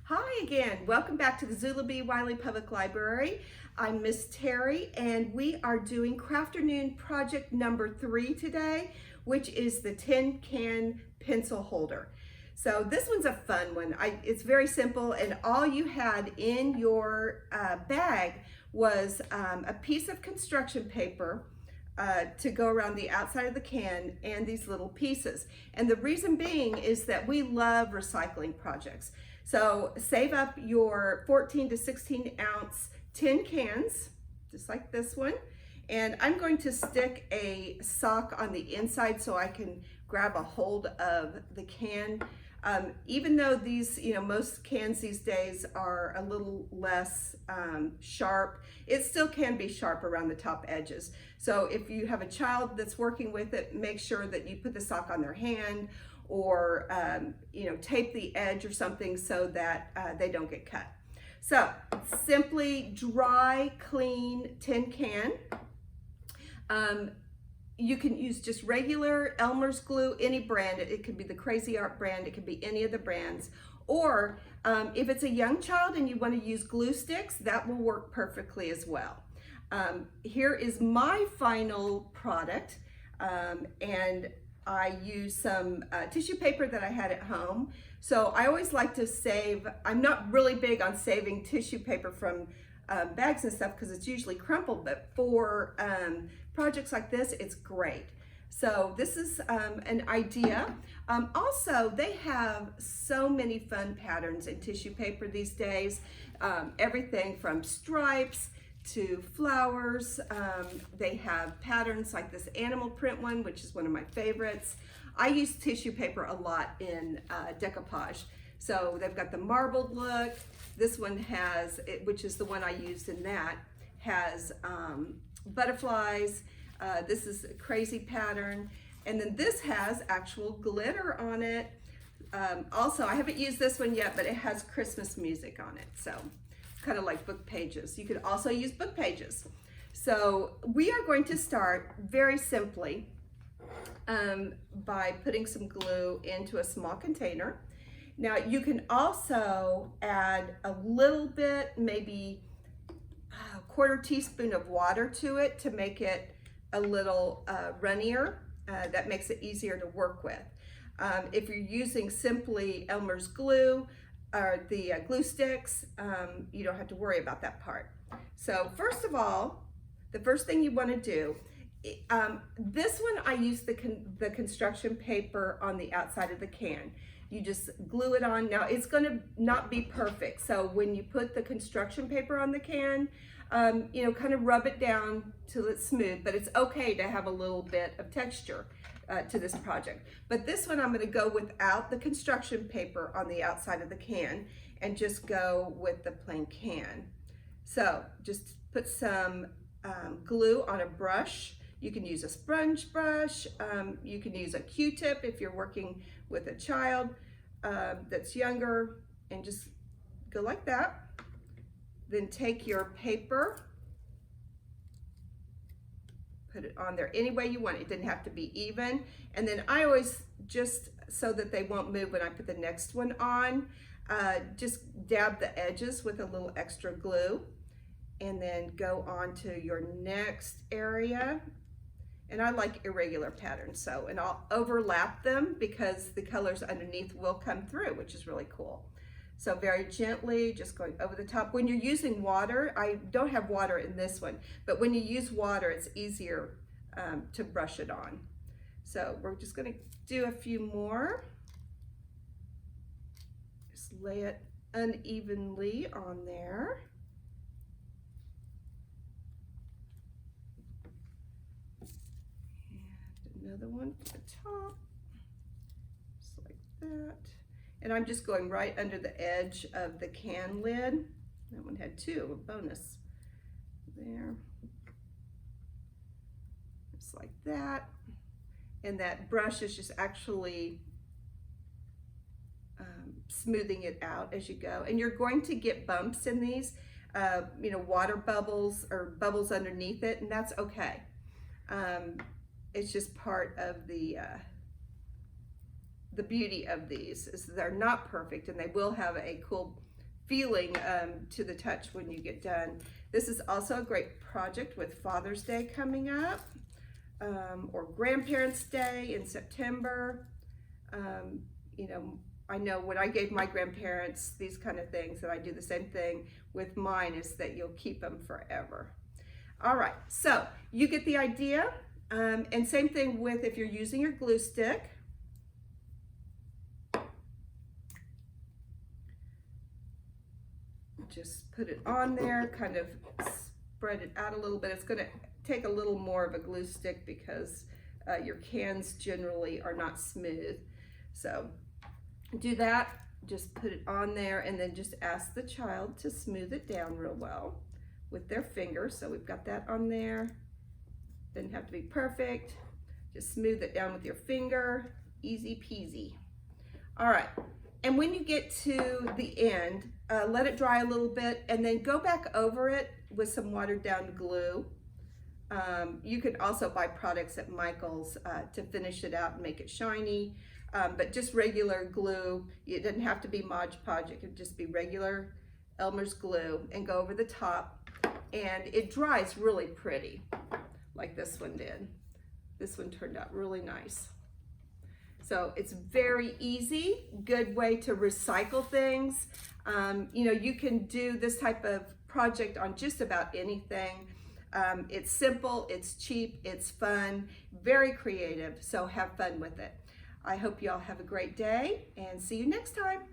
Hi again. Welcome back to the Zula B. Wiley Public Library. I'm Miss Terry, and we are doing Crafternoon project number 3 today, which is the tin can pencil holder. So this one's a fun one. It's very simple, and all you had in your bag was a piece of construction paper to go around the outside of the can and these little pieces. And the reason being is that we love recycling projects. So save up your 14 to 16 ounce tin cans, just like this one. And I'm going to stick a sock on the inside so I can grab a hold of the can. Even though these, most cans these days are a little less sharp, it still can be sharp around the top edges. So if you have a child that's working with it, make sure that you put the sock on their hand or tape the edge or something so that they don't get cut. So simply dry, clean tin can. You can use just regular Elmer's glue, any brand. It could be the Crazy Art brand, it could be any of the brands. Or if it's a young child and you want to use glue sticks, that will work perfectly as well. Here is my final product, and I use some tissue paper that I had at home. So I always like to save, I'm not really big on saving tissue paper from bags and stuff because it's usually crumpled, but for projects like this, it's great. So this is an idea. Also, they have so many fun patterns in tissue paper these days. Everything from stripes to flowers. They have patterns like this animal print one, which is one of my favorites. I use tissue paper a lot in decoupage. So they've got the marbled look. This one has, which is the one I used in that, has butterflies. This is a crazy pattern. And then this has actual glitter on it. Also, I haven't used this one yet, but it has Christmas music on it. So kind of like book pages. You could also use book pages. So we are going to start very simply by putting some glue into a small container. Now you can also add a little bit, maybe a quarter teaspoon of water to it to make it a little runnier. That makes it easier to work with. If you're using simply Elmer's glue, or the glue sticks, you don't have to worry about that part. So first of all, the first thing you want to do, this one I use the construction paper on the outside of the can. You just glue it on. Now it's going to not be perfect, so when you put the construction paper on the can, kind of rub it down till it's smooth, but it's okay to have a little bit of texture to this project. But this one I'm going to go without the construction paper on the outside of the can and just go with the plain can. So just put some glue on a brush. You can use a sponge brush. You can use a Q-tip if you're working with a child that's younger, and just go like that. Then take your paper, put it on there any way you want. It doesn't have to be even. And then I always, just so that they won't move when I put the next one on, just dab the edges with a little extra glue and then go on to your next area. And I like irregular patterns, and I'll overlap them because the colors underneath will come through, which is really cool. So very gently, just going over the top. When you're using water, I don't have water in this one, but when you use water, it's easier to brush it on. So we're just gonna do a few more. Just lay it unevenly on there. And another one to the top, just like that. And I'm just going right under the edge of the can lid. That one had 2, a bonus there. Just like that. And that brush is just actually smoothing it out as you go. And you're going to get bumps in these, water bubbles or bubbles underneath it, and that's okay. It's just part of the beauty of these is they're not perfect, and they will have a cool feeling to the touch when you get done. This is also a great project with Father's Day coming up, or Grandparents' Day in September. You know, I know when I gave my grandparents these kind of things, that I do the same thing with mine, is that you'll keep them forever. All right, so you get the idea. And same thing with if you're using your glue stick. Just put it on there, kind of spread it out a little bit. It's going to take a little more of a glue stick because your cans generally are not smooth. So do that, just put it on there, and then just ask the child to smooth it down real well with their fingers. So we've got that on there. Doesn't have to be perfect. Just smooth it down with your finger. Easy peasy. All right, and when you get to the end, let it dry a little bit, and then go back over it with some watered down glue. You can also buy products at Michael's to finish it out and make it shiny, but just regular glue. It doesn't have to be Mod Podge. It could just be regular Elmer's glue, and go over the top, and it dries really pretty, like this one did. This one turned out really nice. So it's very easy, good way to recycle things. You know, you can do this type of project on just about anything. It's simple, it's cheap, it's fun, very creative, so have fun with it. I hope you all have a great day, and see you next time.